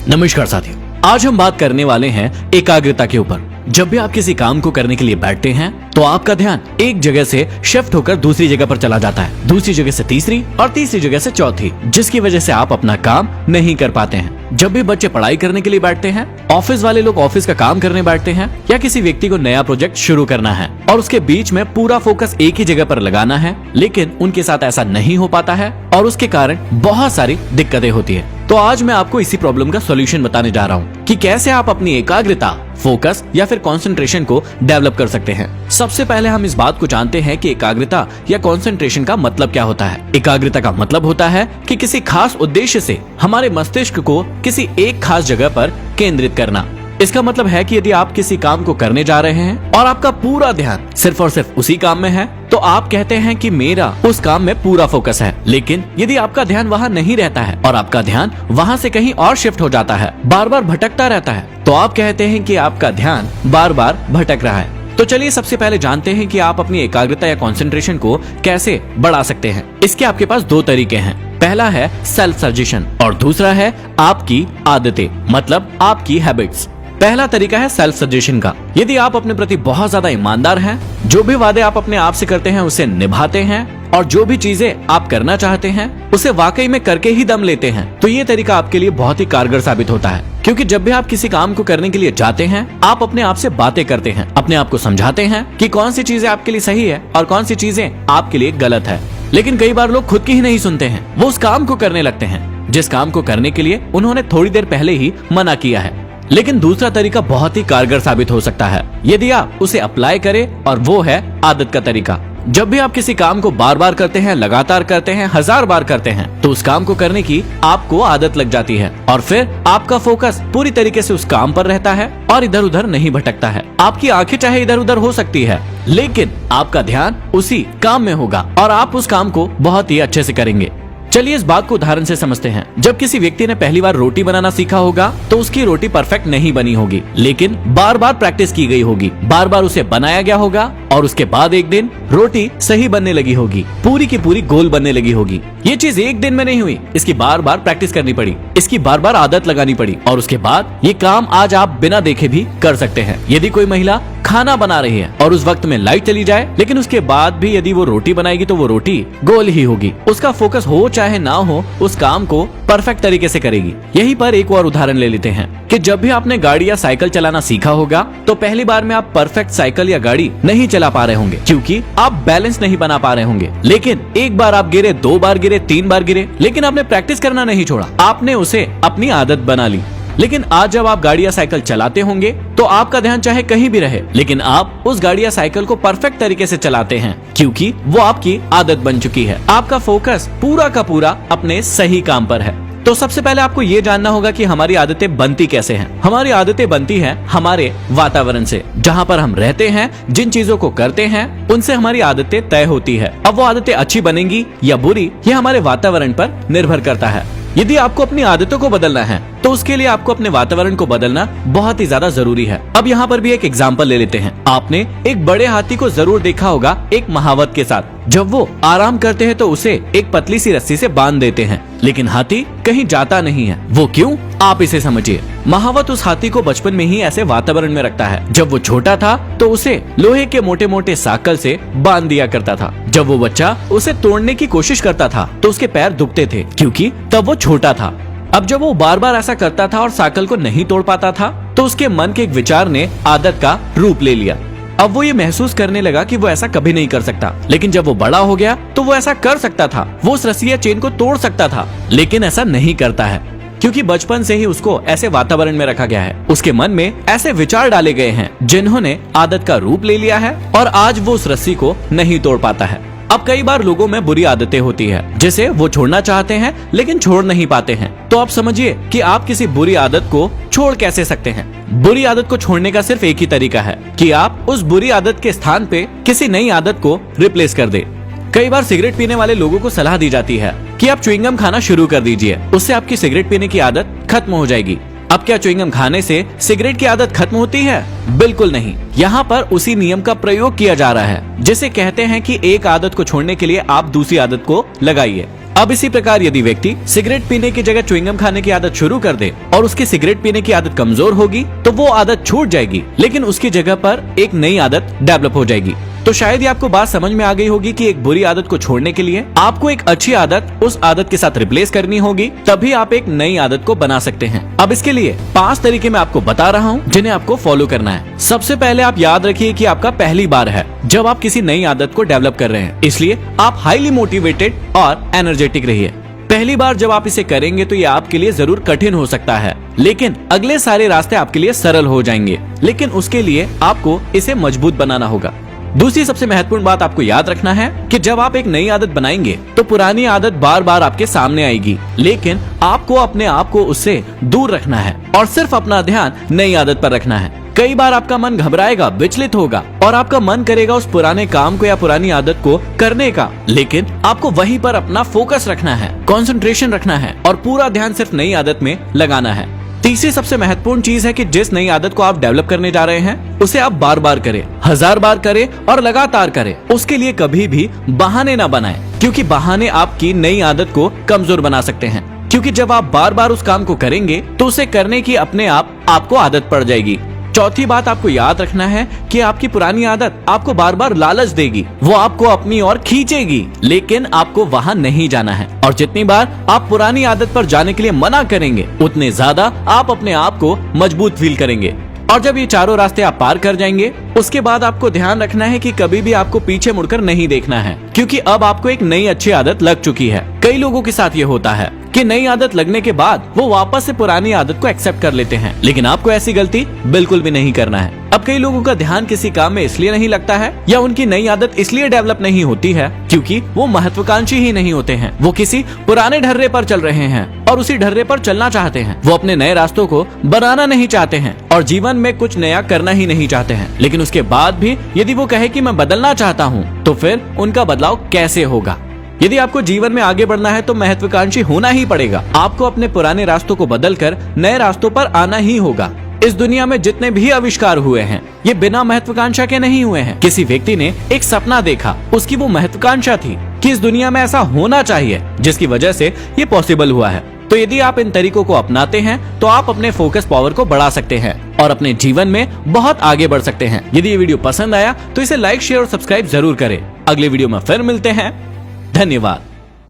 नमस्कार साथियों, आज हम बात करने वाले हैं एकाग्रता के ऊपर। जब भी आप किसी काम को करने के लिए बैठते हैं तो आपका ध्यान एक जगह से शिफ्ट होकर दूसरी जगह पर चला जाता है, दूसरी जगह से तीसरी और तीसरी जगह से चौथी, जिसकी वजह से आप अपना काम नहीं कर पाते हैं। जब भी बच्चे पढ़ाई करने के लिए बैठते हैं, ऑफिस वाले लोग ऑफिस का काम करने बैठते हैं, या किसी व्यक्ति को नया प्रोजेक्ट शुरू करना है और उसके बीच में पूरा फोकस एक ही जगह पर लगाना है, लेकिन उनके साथ ऐसा नहीं हो पाता है और उसके कारण बहुत सारी दिक्कतें होती है। तो आज मैं आपको इसी प्रॉब्लम का सॉल्यूशन बताने जा रहा हूँ कि कैसे आप अपनी एकाग्रता, फोकस या फिर कंसंट्रेशन को डेवलप कर सकते हैं। सबसे पहले हम इस बात को जानते हैं कि एकाग्रता या कंसंट्रेशन का मतलब क्या होता है। एकाग्रता का मतलब होता है कि किसी खास उद्देश्य से हमारे मस्तिष्क को किसी एक खास जगह पर केंद्रित करना। इसका मतलब है कि यदि आप किसी काम को करने जा रहे हैं और आपका पूरा ध्यान सिर्फ और सिर्फ उसी काम में है, तो आप कहते हैं कि मेरा उस काम में पूरा फोकस है। लेकिन यदि आपका ध्यान वहाँ नहीं रहता है और आपका ध्यान वहाँ से कहीं और शिफ्ट हो जाता है, बार बार भटकता रहता है, तो आप कहते हैं कि आपका ध्यान बार बार भटक रहा है। तो चलिए सबसे पहले जानते हैं कि आप अपनी एकाग्रता या कंसंट्रेशन को कैसे बढ़ा सकते हैं। इसके आपके पास दो तरीके हैं। पहला है सेल्फ सजेशन और दूसरा है आपकी आदतें, मतलब आपकी हैबिट्स। पहला तरीका है सेल्फ सजेशन का। यदि आप अपने प्रति बहुत ज्यादा ईमानदार हैं, जो भी वादे आप अपने आप से करते हैं उसे निभाते हैं और जो भी चीजें आप करना चाहते हैं उसे वाकई में करके ही दम लेते हैं, तो ये तरीका आपके लिए बहुत ही कारगर साबित होता है। क्योंकि जब भी आप किसी काम को करने के लिए जाते हैं, आप अपने आप से बातें करते हैं, अपने आप को समझाते हैं कि कौन सी चीजें आपके लिए सही है और कौन सी चीजें आपके लिए गलत है। लेकिन कई बार लोग खुद की ही नहीं सुनते हैं, वो उस काम को करने लगते हैं जिस काम को करने के लिए उन्होंने थोड़ी देर पहले ही मना किया है। लेकिन दूसरा तरीका बहुत ही कारगर साबित हो सकता है यदि आप उसे अप्लाई करें, और वो है आदत का तरीका। जब भी आप किसी काम को बार बार करते हैं, लगातार करते हैं, 1000 बार करते हैं, तो उस काम को करने की आपको आदत लग जाती है और फिर आपका फोकस पूरी तरीके से उस काम पर रहता है और इधर उधर नहीं भटकता है। आपकी आंखें चाहे इधर उधर हो सकती है, लेकिन आपका ध्यान उसी काम में होगा और आप उस काम को बहुत ही अच्छे से करेंगे। चलिए इस बात को उदाहरण से समझते हैं। जब किसी व्यक्ति ने पहली बार रोटी बनाना सीखा होगा तो उसकी रोटी परफेक्ट नहीं बनी होगी, लेकिन बार बार प्रैक्टिस की गई होगी, बार बार उसे बनाया गया होगा और उसके बाद एक दिन रोटी सही बनने लगी होगी, पूरी की पूरी गोल बनने लगी होगी। ये चीज एक दिन में नहीं हुई, इसकी बार बार प्रैक्टिस करनी पड़ी, इसकी बार बार आदत लगानी पड़ी और उसके बाद ये काम आज आप बिना देखे भी कर सकते हैं। यदि कोई महिला खाना बना रही है और उस वक्त में लाइट चली जाए, लेकिन उसके बाद भी यदि वो रोटी बनाएगी तो वो रोटी गोल ही होगी। उसका फोकस हो चाहे ना हो, उस काम को परफेक्ट तरीके से करेगी। यहीं पर एक और उदाहरण ले लेते हैं कि जब भी आपने गाड़ी या साइकिल चलाना सीखा होगा तो पहली बार में आप परफेक्ट साइकिल या गाड़ी नहीं चला पा रहे होंगे, क्योंकि आप बैलेंस नहीं बना पा रहे होंगे। लेकिन एक बार आप गिरे, 2 बार गिरे, 3 बार गिरे, लेकिन आपने प्रैक्टिस करना नहीं छोड़ा, आपने उसे अपनी आदत बना ली। लेकिन आज जब आप गाड़ी या साइकिल चलाते होंगे तो आपका ध्यान चाहे कहीं भी रहे, लेकिन आप उस गाड़ी या साइकिल को परफेक्ट तरीके से चलाते हैं, क्योंकि वो आपकी आदत बन चुकी है। आपका फोकस पूरा का पूरा अपने सही काम पर है। तो सबसे पहले आपको ये जानना होगा कि हमारी आदतें बनती कैसे हैं। हमारी आदतें बनती हैं हमारे वातावरण से, जहाँ पर हम रहते हैं, जिन चीजों को करते हैं, उनसे हमारी आदतें तय होती है। अब वो आदतें अच्छी बनेंगी या बुरी, ये हमारे वातावरण पर निर्भर करता है। यदि आपको अपनी आदतों को बदलना है तो उसके लिए आपको अपने वातावरण को बदलना बहुत ही ज्यादा जरूरी है। अब यहाँ पर भी एक एग्जाम्पल ले लेते हैं। आपने एक बड़े हाथी को जरूर देखा होगा एक महावत के साथ। जब वो आराम करते हैं तो उसे एक पतली सी रस्सी से बांध देते हैं, लेकिन हाथी कहीं जाता नहीं है। वो क्यों? आप इसे समझिए। महावत उस हाथी को बचपन में ही ऐसे वातावरण में रखता है। जब वो छोटा था तो उसे लोहे के मोटे मोटे साकल से बांध दिया करता था। जब वो बच्चा उसे तोड़ने की कोशिश करता था तो उसके पैर दुखते थे, क्योंकि तब वो छोटा था। अब जब वो बार बार ऐसा करता था और साकल को नहीं तोड़ पाता था, तो उसके मन के एक विचार ने आदत का रूप ले लिया। अब वो ये महसूस करने लगा कि वो ऐसा कभी नहीं कर सकता, लेकिन जब वो बड़ा हो गया तो वो ऐसा कर सकता था। वो उस रस्सी या चेन को तोड़ सकता था, लेकिन ऐसा नहीं करता है, क्योंकि बचपन से ही उसको ऐसे वातावरण में रखा गया है। उसके मन में ऐसे विचार डाले गए हैं जिन्होंने आदत का रूप ले लिया है और आज वो उस रस्सी को नहीं तोड़ पाता है। अब कई बार लोगों में बुरी आदतें होती है जिसे वो छोड़ना चाहते हैं लेकिन छोड़ नहीं पाते हैं। तो आप समझिए कि आप किसी बुरी आदत को छोड़ कैसे सकते हैं। बुरी आदत को छोड़ने का सिर्फ एक ही तरीका है कि आप उस बुरी आदत के स्थान पे किसी नई आदत को रिप्लेस कर दे। कई बार सिगरेट पीने वाले लोगों को सलाह दी जाती है कि आप च्युइंगम खाना शुरू कर दीजिए, उससे आपकी सिगरेट पीने की आदत खत्म हो जाएगी। अब क्या च्युइंगम खाने से सिगरेट की आदत खत्म होती है? बिल्कुल नहीं। यहाँ पर उसी नियम का प्रयोग किया जा रहा है जिसे कहते हैं कि एक आदत को छोड़ने के लिए आप दूसरी आदत को लगाइए। अब इसी प्रकार यदि व्यक्ति सिगरेट पीने की जगह च्युइंगम खाने की आदत शुरू कर दे और उसकी सिगरेट पीने की आदत कमजोर होगी तो वो आदत छूट जाएगी, लेकिन उसकी जगह पर एक नई आदत डेवलप हो जाएगी। तो शायद ये आपको बात समझ में आ गई होगी कि एक बुरी आदत को छोड़ने के लिए आपको एक अच्छी आदत उस आदत के साथ रिप्लेस करनी होगी, तभी आप एक नई आदत को बना सकते हैं। अब इसके लिए 5 तरीके मैं आपको बता रहा हूँ जिन्हें आपको फॉलो करना है। सबसे पहले आप याद रखिए कि आपका पहली बार है जब आप किसी नई आदत को डेवलप कर रहे हैं, इसलिए आप हाईली मोटिवेटेड और एनर्जेटिक रहिए। पहली बार जब आप इसे करेंगे तो ये आपके लिए जरूर कठिन हो सकता है, लेकिन अगले सारे रास्ते आपके लिए सरल हो जाएंगे। लेकिन उसके लिए आपको इसे मजबूत बनाना होगा। दूसरी सबसे महत्वपूर्ण बात आपको याद रखना है कि जब आप एक नई आदत बनाएंगे तो पुरानी आदत बार बार आपके सामने आएगी, लेकिन आपको अपने आप को उससे दूर रखना है और सिर्फ अपना ध्यान नई आदत पर रखना है। कई बार आपका मन घबराएगा, विचलित होगा और आपका मन करेगा उस पुराने काम को या पुरानी आदत को करने का, लेकिन आपको वहीं पर अपना फोकस रखना है, कंसंट्रेशन रखना है और पूरा ध्यान सिर्फ नई आदत में लगाना है। तीसरी सबसे महत्वपूर्ण चीज है कि जिस नई आदत को आप डेवलप करने जा रहे हैं उसे आप बार बार करें, 1000 बार करें और लगातार करें। उसके लिए कभी भी बहाने ना बनाएं, क्योंकि बहाने आपकी नई आदत को कमजोर बना सकते हैं। क्योंकि जब आप बार बार उस काम को करेंगे तो उसे करने की अपने आप आपको आदत पड़ जाएगी। चौथी बात आपको याद रखना है कि आपकी पुरानी आदत आपको बार बार लालच देगी, वो आपको अपनी ओर खींचेगी, लेकिन आपको वहां नहीं जाना है। और जितनी बार आप पुरानी आदत पर जाने के लिए मना करेंगे उतने ज्यादा आप अपने आप को मजबूत फील करेंगे। और जब ये चारों रास्ते आप पार कर जाएंगे उसके बाद आपको ध्यान रखना है कि कभी भी आपको पीछे मुड़कर नहीं देखना है, क्योंकि अब आपको एक नई अच्छी आदत लग चुकी है। कई लोगों के साथ ये होता है कि नई आदत लगने के बाद वो वापस से पुरानी आदत को एक्सेप्ट कर लेते हैं, लेकिन आपको ऐसी गलती बिल्कुल भी नहीं करना है। अब कई लोगों का ध्यान किसी काम में इसलिए नहीं लगता है या उनकी नई आदत इसलिए डेवलप नहीं होती है क्योंकि वो महत्वाकांक्षी ही नहीं होते हैं। वो किसी पुराने ढर्रे पर चल रहे हैं और उसी ढर्रे पर चलना चाहते हैं। वो अपने नए रास्तों को बनाना नहीं चाहते हैं और जीवन में कुछ नया करना ही नहीं चाहते हैं। लेकिन उसके बाद भी यदि वो कहे कि मैं बदलना चाहता हूँ तो फिर उनका बदलाव कैसे होगा? यदि आपको जीवन में आगे बढ़ना है तो महत्वाकांक्षी होना ही पड़ेगा। आपको अपने पुराने रास्तों को बदलकर नए रास्तों पर आना ही होगा। इस दुनिया में जितने भी आविष्कार हुए हैं ये बिना महत्वाकांक्षा के नहीं हुए हैं। किसी व्यक्ति ने एक सपना देखा, उसकी वो महत्वाकांक्षा थी कि इस दुनिया में ऐसा होना चाहिए, जिसकी वजह से ये पॉसिबल हुआ है। तो यदि आप इन तरीकों को अपनाते हैं तो आप अपने फोकस पावर को बढ़ा सकते हैं और अपने जीवन में बहुत आगे बढ़ सकते हैं। यदि ये वीडियो पसंद आया तो इसे लाइक, शेयर और सब्सक्राइब जरूर करें। अगले वीडियो में फिर मिलते हैं। धन्यवाद।